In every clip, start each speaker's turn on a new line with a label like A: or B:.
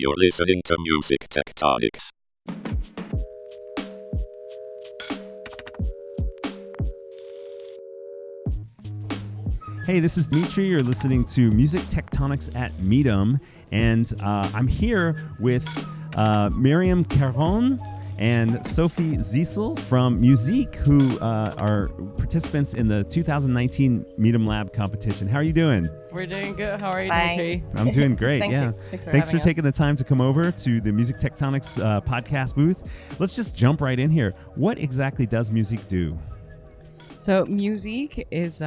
A: You're listening to Music Tectonics.
B: Hey, this is Dimitri. You're listening to Music Tectonics at Midem, and I'm here with Myriam Caron and Sophie Ziessel from Muzeek, who are participants in the 2019 Midemlab competition. How are you doing?
C: We're doing good. How are you,
D: Fine.
C: Dimitri?
B: I'm doing great.
D: Thank
B: yeah.
D: you.
B: Thanks for
D: having
B: taking
D: us.
B: the time to come over to the Music Tectonics podcast booth. Let's just jump right in here. What exactly does Muzeek do?
C: So Muzeek is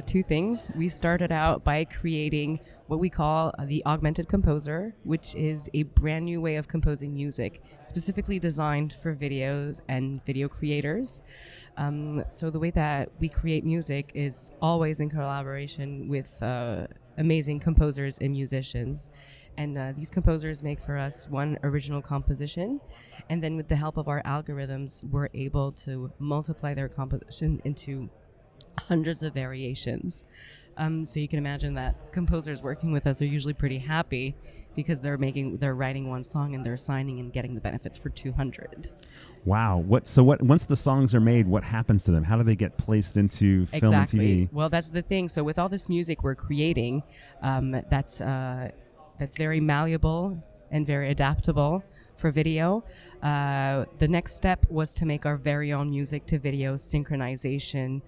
C: two things. We started out by creating what we call the augmented composer, which is a brand new way of composing music, specifically designed for videos and video creators. So the way that we create music is always in collaboration with amazing composers and musicians. And these composers make for us one original composition, and then with the help of our algorithms, we're able to multiply their composition into hundreds of variations. So you can imagine that composers working with us are usually pretty happy because they're writing one song and they're signing and getting the benefits for 200.
B: Wow. Once the songs are made, what happens to them? How do they get placed into film and TV?
C: Well, that's the thing. So with all this music we're creating, that's very malleable and very adaptable for video. The next step was to make our very own music to video synchronization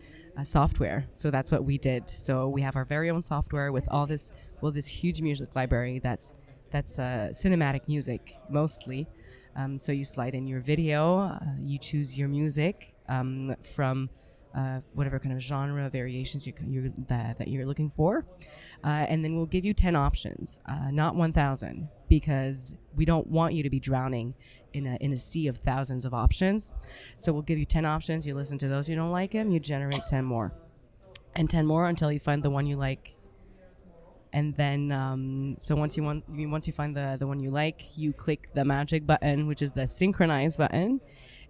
C: software. So that's what we did. So we have our very own software with all this huge music library that's cinematic music mostly. So you slide in your video, you choose your music from whatever kind of genre variations that you're looking for, and then we'll give you 10 options, not 1,000, because we don't want you to be drowning in a sea of thousands of options. So we'll give you 10 options. You listen to those. You don't like them, you generate 10 more, and 10 more until you find the one you like. And then, so once you find the one you like, you click the magic button, which is the synchronize button,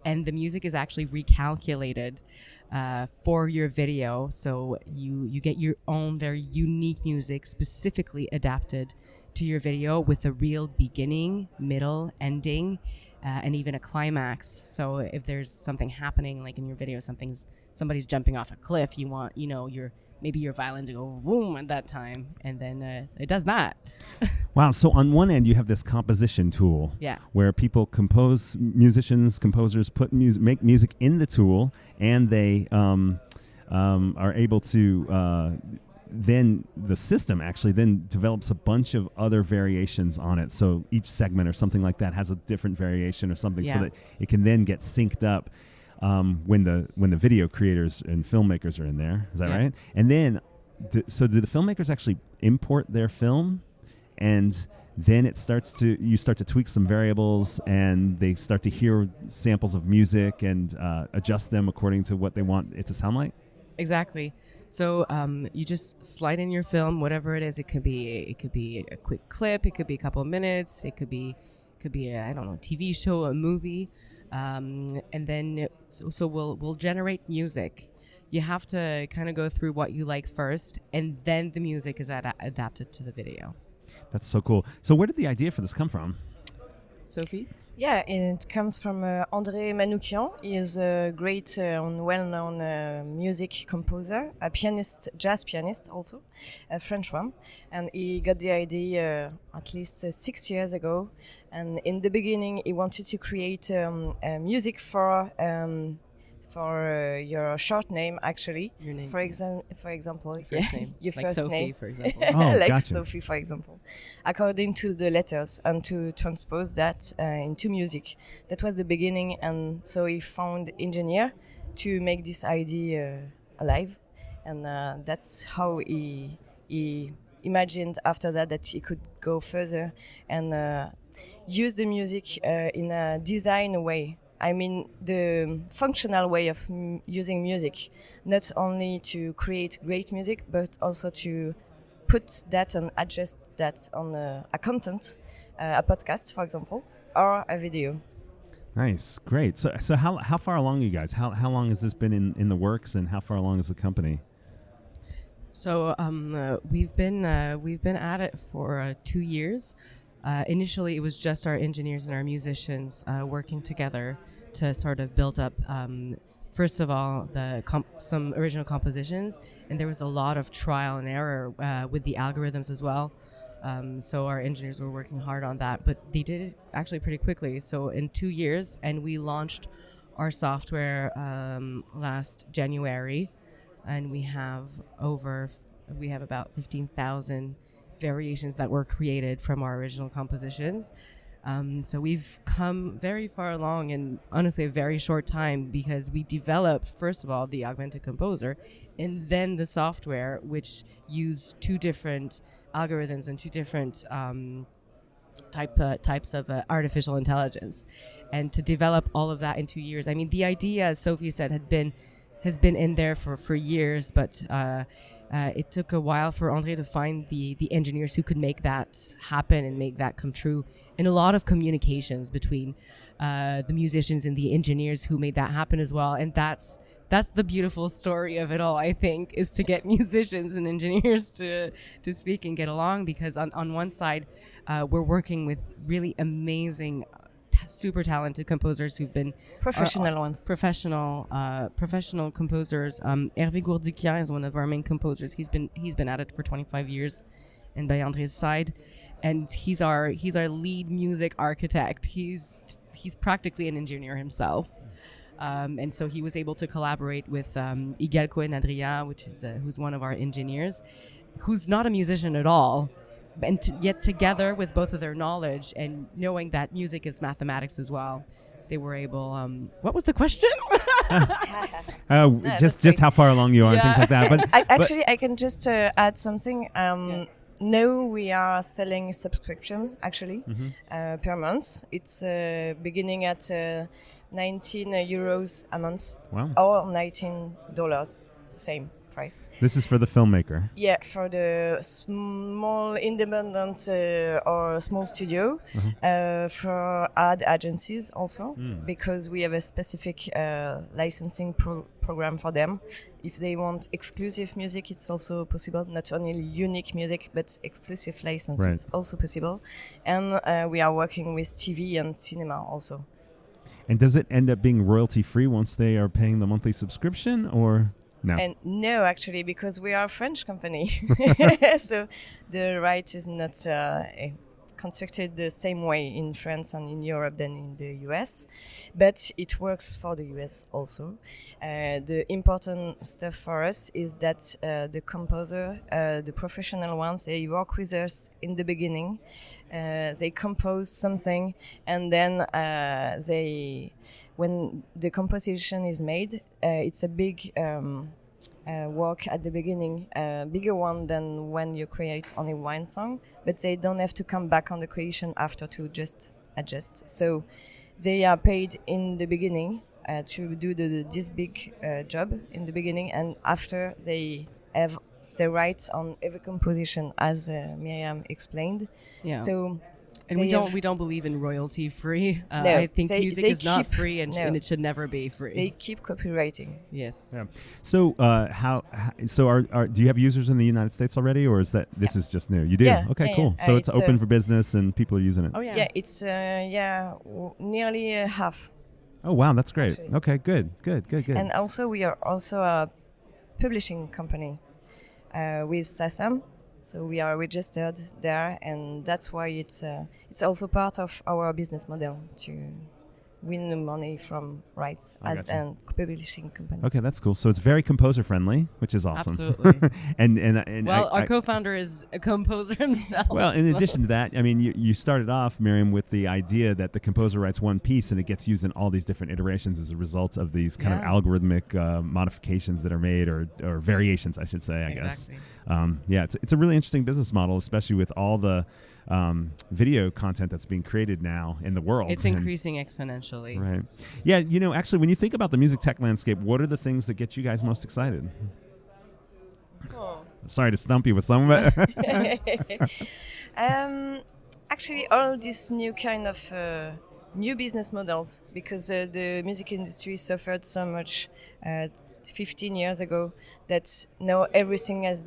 C: and the music is actually recalculated for your video. So you get your own very unique music specifically adapted to your video with a real beginning, middle, ending, and even a climax. So if there's something happening, like in your video, somebody's jumping off a cliff, you want, maybe your violin to go boom at that time, and then it does that.
B: Wow. So on one end, you have this composition tool,
C: Yeah.
B: where people composers make music in the tool, and they are able to then the system actually then develops a bunch of other variations on it. So each segment or something like that has a different variation or something, so
C: Yeah.
B: that it can then get synced up when the video creators and filmmakers are in there. Is that
C: Yeah.
B: right? And then, do the filmmakers actually import their film, and then you start to tweak some variables, and they start to hear samples of music and adjust them according to what they want it to sound like?
C: Exactly. So you just slide in your film, whatever it is. It could be a quick clip. It could be a couple of minutes. It could be a TV show, a movie, and then so we'll generate music. You have to kind of go through what you like first, and then the music is adapted to the video.
B: That's so cool. So where did the idea for this come from?
C: Sophie?
D: Yeah, it comes from André Manoukian. He is a great and well-known music composer, a pianist, jazz pianist also, a French one. And he got the idea at least 6 years ago. And in the beginning, he wanted to create music for your short name, actually.
C: Your name.
D: For example,
C: Your first name.
D: your
C: like
D: first
C: Sophie,
D: name.
C: for example.
B: Oh,
D: like
B: gotcha.
D: Sophie, for example, according to the letters, and to transpose that into music. That was the beginning, and so he found engineer to make this idea alive, and that's how he imagined after that he could go further and use the music in a design way. I mean, the functional way of using music, not only to create great music, but also to put that and adjust that on a content, a podcast, for example, or a video.
B: Nice, great. So how far along are you guys? How long has this been in the works, and how far along is the company?
C: So we've been at it for 2 years. Initially, it was just our engineers and our musicians working together to sort of build up, first of all, some original compositions, and there was a lot of trial and error with the algorithms as well. So our engineers were working hard on that, but they did it actually pretty quickly. So in 2 years, and we launched our software last January, and we have about 15,000 variations that were created from our original compositions. So we've come very far along in honestly a very short time, because we developed, first of all, the augmented composer, and then the software, which used two different algorithms and two different types of artificial intelligence. And to develop all of that in 2 years, I mean, the idea, as Sophie said, has been in there for years, but it took a while for André to find the engineers who could make that happen and make that come true. And a lot of communications between the musicians and the engineers who made that happen as well. And that's the beautiful story of it all, I think, is to get musicians and engineers to speak and get along, because on one side, we're working with really amazing, super talented composers who've been professional composers. Hervé Gourdiquian is one of our main composers. He's been at it for 25 years, and by André's side, and he's our lead music architect. He's practically an engineer himself. And so he was able to collaborate with Igel Cohen-Adria, who's one of our engineers, who's not a musician at all, and yet together with both of their knowledge and knowing that music is mathematics as well, they were able. What was the question?
B: Just how far along you are and things like that. But
D: I can just add something. Now we are selling subscription per month. It's beginning at 19 euros a month.
B: Wow.
D: Or $19, same price.
B: This is for the filmmaker.
D: Yeah, for the small independent or small studio, for ad agencies also, because we have a specific licensing program for them. If they want exclusive music, it's also possible. Not only unique music, but exclusive license, it's also possible. And we are working with TV and cinema also.
B: And does it end up being royalty free once they are paying the monthly subscription, or no?
D: And no, actually, because we are a French company, so the right is not constructed the same way in France and in Europe than in the US, but it works for the US also. The important stuff for us is that the composer, the professional ones, they work with us in the beginning. They compose something, and then when the composition is made, it's a big work at the beginning, bigger one than when you create only one song, but they don't have to come back on the creation after to just adjust. So they are paid in the beginning to do this big job in the beginning, and after they have the rights on every composition, as Myriam explained.
C: Yeah.
D: So.
C: And we don't believe in royalty free.
D: No,
C: I think music is not free, and it should never be free.
D: They keep copywriting.
C: Yes.
B: Yeah. So do you have users in the United States already, or is this is just new? You do.
D: Yeah.
B: Okay. Cool. So it's open for business and people are using it.
C: Oh yeah.
D: Yeah, it's nearly half.
B: Oh wow, that's great.
D: Actually.
B: Okay, good.
D: And also we are also a publishing company with SASAM. So we are registered there, and that's why it's also part of our business model to win the money from rights as a publishing company.
B: Okay, that's cool. So it's very composer friendly, which is awesome.
C: Absolutely.
B: and
C: our co-founder is a composer himself.
B: Well, in addition to that, I mean, you started off, Myriam, with the idea that the composer writes one piece and it gets used in all these different iterations as a result of these kind of algorithmic modifications that are made, or variations, I should say, I guess. It's a really interesting business model, especially with all the video content that's being created now in the world.
C: It's increasing exponentially.
B: Right. Yeah, actually, when you think about the music tech landscape, what are the things that get you guys most excited? Sorry to stump you with some of it.
D: Actually, all these new kind of new business models, because the music industry suffered so much 15 years ago that now everything has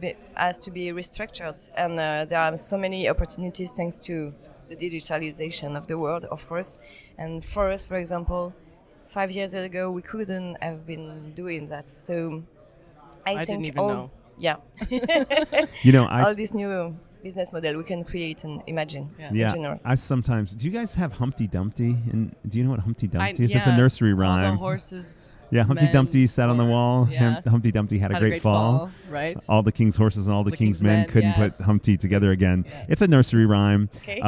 D: to be restructured, and there are so many opportunities thanks to the digitalization of the world, of course. And for us, for example, 5 years ago, we couldn't have been doing that. So I think
C: didn't even know.
D: Yeah.
B: I
D: all this new business model we can create and imagine in general.
B: I sometimes. Do you guys have Humpty Dumpty? And do you know what Humpty Dumpty is?
C: yeah,
B: It's a nursery
C: all
B: rhyme.
C: the horses.
B: Yeah, Humpty
C: men,
B: Dumpty sat on the wall.
C: Yeah.
B: Humpty Dumpty had a great fall.
C: Right?
B: All the king's horses and all the king's men couldn't
C: yes.
B: put Humpty together again.
C: Yeah.
B: It's a nursery rhyme.
D: Okay.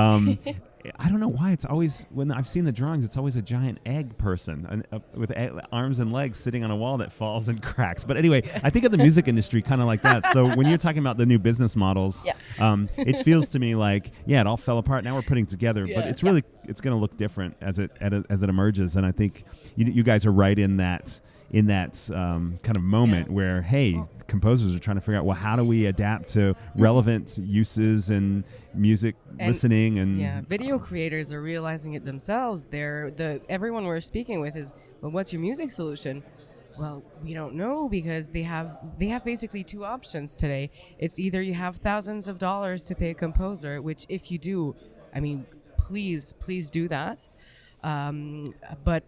B: I don't know why it's always, when I've seen the drawings, it's always a giant egg person with arms and legs sitting on a wall that falls and cracks. But anyway, I think of the music industry kind of like that. So when you're talking about the new business models, it feels to me like, it all fell apart. Now we're putting it together. But it's really, it's going to look different as it emerges. And I think you guys are right in that kind of moment where, hey, composers are trying to figure out, well, how do we adapt to relevant uses and music listening and
C: video creators are realizing it themselves. Everyone we're speaking with is, well, what's your music solution? Well, we don't know, because they have basically two options today. It's either you have thousands of dollars to pay a composer, which if you do, I mean, please do that. But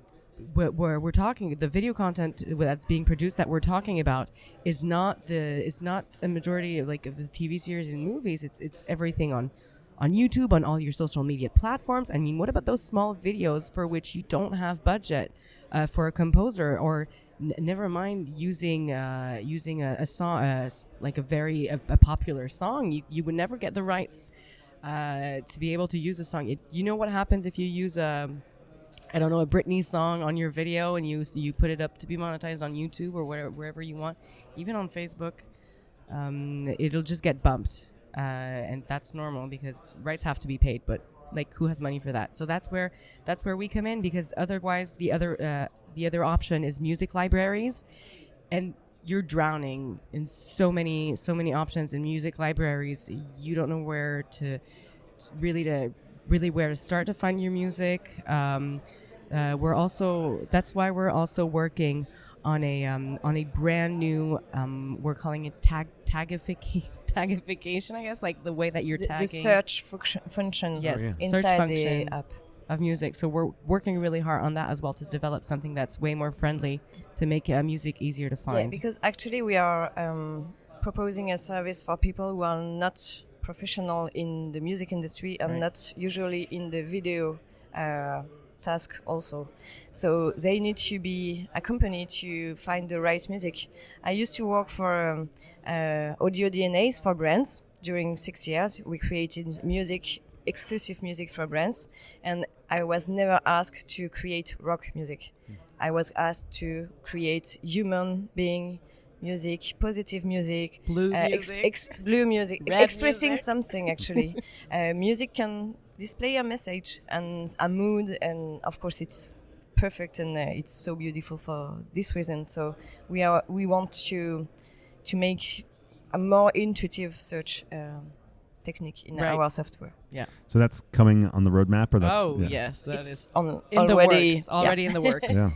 C: we're talking, the video content that's being produced that we're talking about is not a majority of the TV series and movies. It's everything on YouTube, on all your social media platforms. I mean, what about those small videos for which you don't have budget for a composer, or never mind using a song, like a popular song? You would never get the rights to be able to use a song. You know what happens if you use a Britney song on your video and you put it up to be monetized on YouTube or wherever you want, even on Facebook, it'll just get bumped, and that's normal because rights have to be paid. But who has money for that? So that's where we come in, because otherwise the other option is music libraries, and you're drowning in so many options in music libraries. You don't know where to where to start to find your music. That's why we're also working on a brand new, we're calling it tagification, I guess, like the way that you're tagging.
D: The search function inside
C: search function
D: the app
C: of music. So we're working really hard on that as well, to develop something that's way more friendly, to make music easier to find.
D: Yeah, because actually we are proposing a service for people who are not professional in the music industry and not usually in the video task also. So they need to be accompanied to find the right music. I used to work for audio DNAs for brands. During 6 years, we created exclusive music for brands, and I was never asked to create rock music. I was asked to create human being music, positive music,
C: blue music,
D: blue music, expressing
C: music.
D: Something actually. Music can display a message and a mood, and of course it's perfect, and it's so beautiful for this reason. So we want to make a more intuitive search technique in our software.
C: Yeah.
B: So that's coming on the roadmap, or that's
C: yes, that
D: it's
C: is
D: already
C: in the works.
B: Yeah.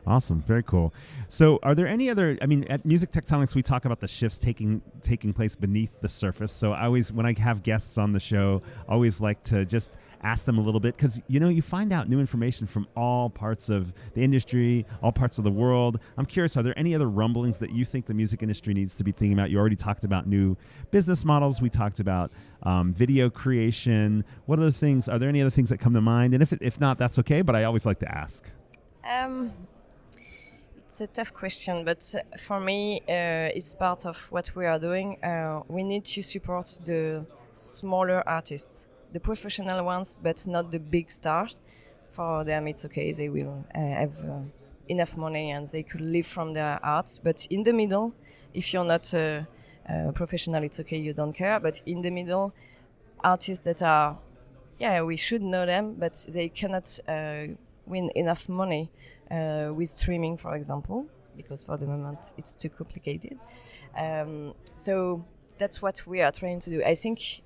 B: Awesome. Very cool. So are there any other, at Music Tectonics, we talk about the shifts taking place beneath the surface. So I always, when I have guests on the show, I always like to just ask them a little bit, because, you find out new information from all parts of the industry, all parts of the world. I'm curious, are there any other rumblings that you think the music industry needs to be thinking about? You already talked about new business models. We talked about video creation. What other things, are there any other things that come to mind? And if not, that's okay, but I always like to ask.
D: It's a tough question, but for me, it's part of what we are doing. We need to support the smaller artists, the professional ones, but not the big stars. For them, it's okay. They will have enough money and they could live from their art. But in the middle, if you're not professional, it's okay. You don't care. But in the middle, artists that are, we should know them, but they cannot win enough money with streaming, for example, because for the moment it's too complicated. So that's what we are trying to do. I think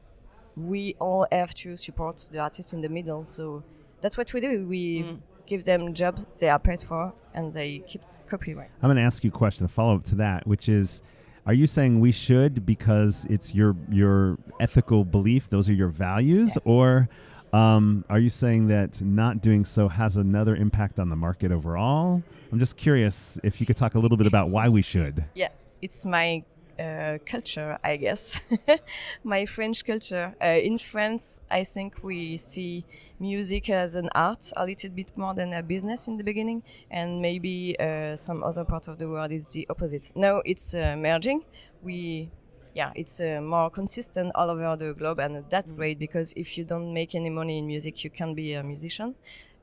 D: we all have to support the artists in the middle. So that's what we do. We give them jobs they are paid for, and they keep copyright.
B: I'm going to ask you a question, a follow-up to that, which is, are you saying we should because it's your ethical belief, those are your values, or Are you saying that not doing so has another impact on the market overall? I'm just curious if you could talk a little bit about why we should.
D: Yeah, it's my culture, I guess. My French culture. In France, I think we see music as an art a little bit more than a business in the beginning, and maybe some other part of the world is the opposite. Now it's merging. It's more consistent all over the globe, and that's great because if you don't make any money in music, you can be a musician.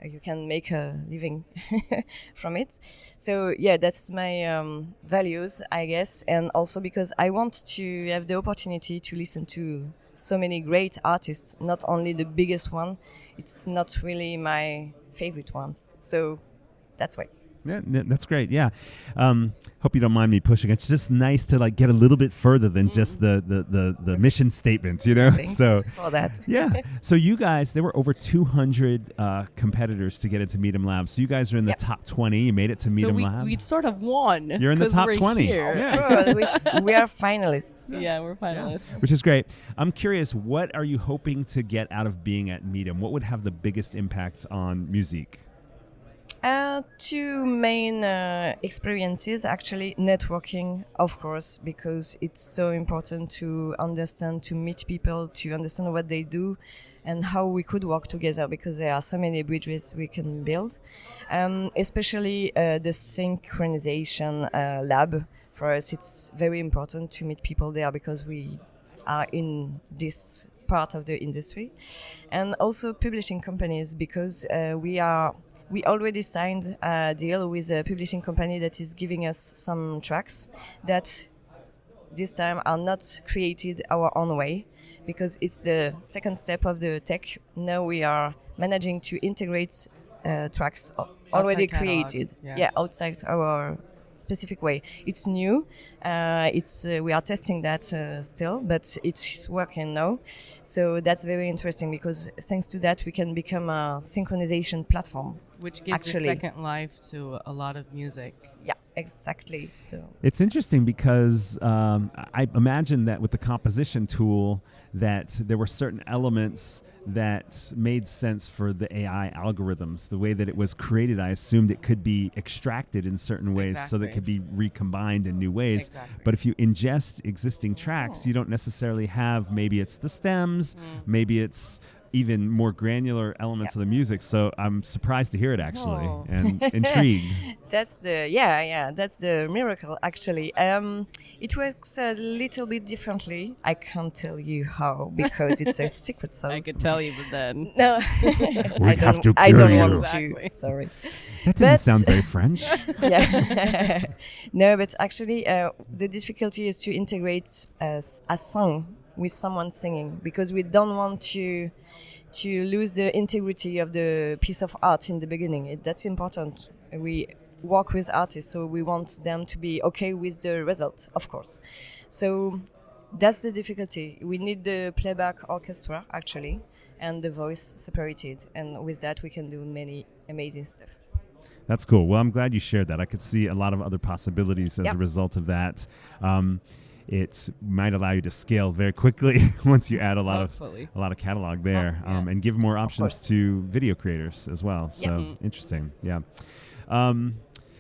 D: You can make a living from it. So yeah, that's my values, I guess, and also because I want to have the opportunity to listen to so many great artists, not only the biggest one. It's not really my favorite ones, so that's why.
B: Yeah, that's great. Yeah. Hope you don't mind me pushing. It's just nice to like get a little bit further than just the mission statement, you know?
D: Thanks for that.
B: Yeah. So you guys, there were over 200 competitors to get into Midemlab. So you guys are in the top 20. You made it to Midemlab.
C: So we sort of won.
B: You're in the top 20.
C: Here.
B: Yeah.
D: We are finalists.
C: Yeah, we're finalists.
B: Yeah. Which is great. I'm curious, what are you hoping to get out of being at Midem? What would have the biggest impact on Muzeek?
D: Two main experiences, actually. Networking, of course, because it's so important to understand, to meet people, to understand what they do and how we could work together, because there are so many bridges we can build. Especially the synchronization lab. For us, it's very important to meet people there because we are in this part of the industry. And also publishing companies, because we already signed a deal with a publishing company that is giving us some tracks that this time are not created our own way, because it's the second step of the tech. Now we are managing to integrate tracks already created. Outside our specific way. It's new. We are testing that still, but it's working now. So that's very interesting because thanks to that we can become a synchronization platform.
C: Which gives a second life to a lot of music.
D: Yeah, exactly. So
B: it's interesting because I imagine that with the composition tool that there were certain elements that made sense for the AI algorithms. The way that it was created, I assumed it could be extracted in certain ways so that it could be recombined in new ways.
C: Exactly.
B: But if you ingest existing tracks, you don't necessarily have, maybe it's the stems, maybe it's even more granular elements of the music. So I'm surprised to hear it actually, and intrigued.
D: That's the that's the miracle actually. It works a little bit differently. I can't tell you how because it's a secret sauce.
C: I could tell you, but then
D: no,
B: I don't
D: want
C: exactly.
D: to. Sorry,
B: that didn't sound very French.
D: Yeah, no, but actually, the difficulty is to integrate a song with someone singing, because we don't want to lose the integrity of the piece of art in the beginning. That's important. We work with artists, so we want them to be okay with the result, of course. So that's the difficulty. We need the playback orchestra, actually, and the voice separated. And with that, we can do many amazing stuff.
B: That's cool. Well, I'm glad you shared that. I could see a lot of other possibilities as a result of that. It might allow you to scale very quickly once you add a lot of catalog there, and give more options to video creators as well. So interesting,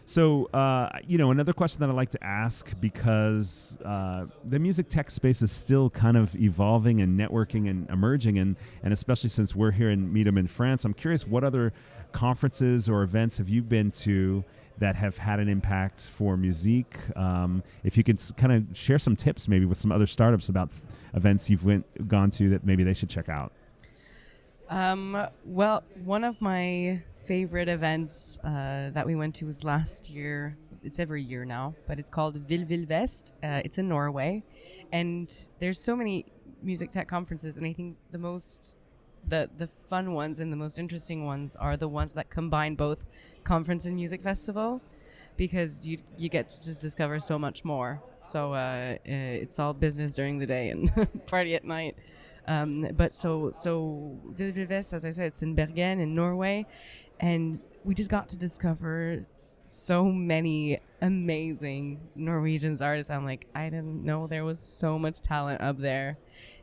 B: So another question that I like to ask, because the music tech space is still kind of evolving and networking and emerging, and especially since we're here in Midem in France, I'm curious, what other conferences or events have you been to that have had an impact for Muzeek? If you could kind of share some tips maybe with some other startups about events you've gone to that maybe they should check out.
C: Well, one of my favorite events that we went to was last year. It's every year now, but it's called Viva Tech. It's in Norway, and there's so many music tech conferences, and I think the fun ones and the most interesting ones are the ones that combine both conference and music festival, because you get to just discover so much more. So it's all business during the day and party at night. But so Viva Tech, as I said, it's in Bergen in Norway, and we just got to discover so many amazing Norwegian artists. I'm like, I didn't know there was so much talent up there,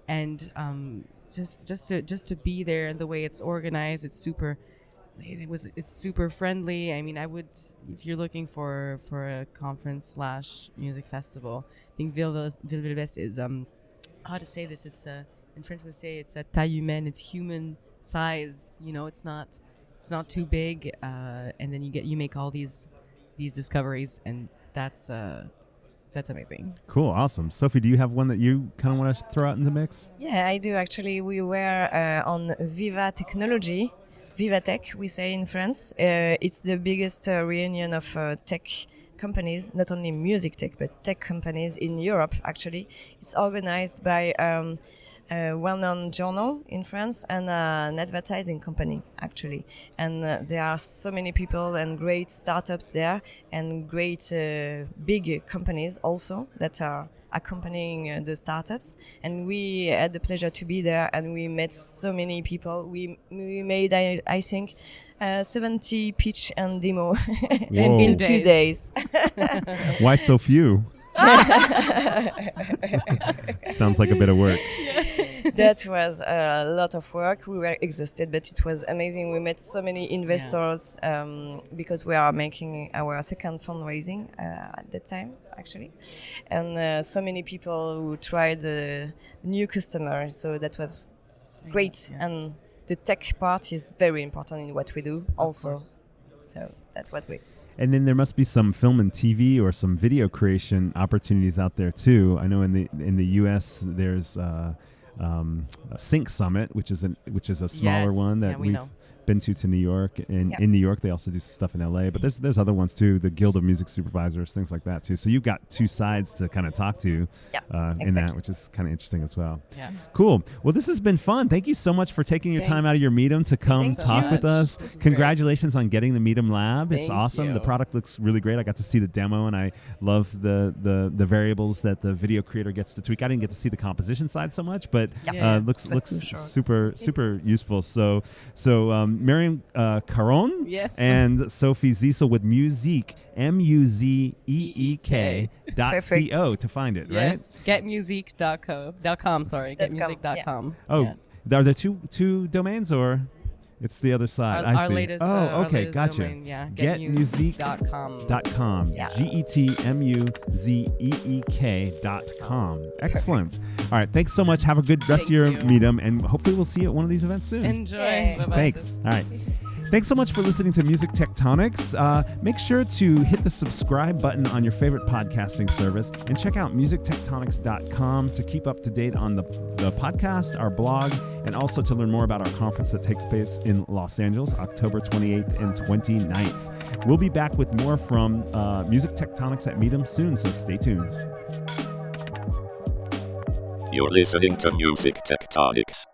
C: and just to be there and the way it's organized, it's super friendly. I mean, I would, if you're looking for a conference / music festival, I think Ville de Vest is how to say this? It's in French we say it's a taille humaine. It's human size. You know, it's not too big. And then you make all these discoveries, and that's amazing.
B: Cool, awesome. Sophie, do you have one that you kind of want to throw out in the mix?
D: Yeah, I do actually. We were on Viva Technology, Viva Tech, we say in France. It's the biggest reunion of tech companies, not only music tech, but tech companies in Europe, actually. It's organized by a well-known journal in France and an advertising company, actually. And there are so many people and great startups there and great big companies also that are accompanying the startups. And we had the pleasure to be there, and we met so many people. We made, I think, 70 pitch and demo in 2 days.
B: Why so few? Sounds like a bit of work.
D: That was a lot of work. We were exhausted, but it was amazing. We met so many investors because we are making our second fundraising at that time, actually. And so many people who tried new customers. So that was great. Yeah. And the tech part is very important in what we do also. So that was great.
B: And then there must be some film and TV or some video creation opportunities out there too. I know in the U.S. there's a Sync Summit, which is a smaller one that we've been to New York. And in New York, they also do stuff in LA. But there's other ones too, the Guild of Music Supervisors, things like that too. So you've got two sides to kind of talk to in that, which is kind of interesting as well. Yeah. Cool. Well, this has been fun. Thank you so much for taking your time out of your Midem to come talk with us. Congratulations on getting the Midemlab. It's awesome. The product looks really great. I got to see the demo, and I love the variables that the video creator gets to tweak. I didn't get to see the composition side so much, but looks super useful. So Myriam Caron and Sophie Ziessel with Muzeek, MUZEEK.co to find it, right?
C: Getmuzeek.com. Sorry, getmuzeek.com.
B: Are there two domains, or it's the other side?
C: Our latest.
B: Okay, gotcha.
C: Domain,
B: Getmuzeek.com. GETMUZEEK.com. Excellent. All right, thanks so much. Have a good rest of your Midem, and hopefully we'll see you at one of these events soon.
C: Enjoy.
B: Thanks. All right. Thanks so much for listening to Music Tectonics. Make sure to hit the subscribe button on your favorite podcasting service, and check out musictectonics.com to keep up to date on the podcast, our blog, and also to learn more about our conference that takes place in Los Angeles, October 28th and 29th. We'll be back with more from Music Tectonics at Midem soon, so stay tuned.
A: You're listening to Music Tectonics.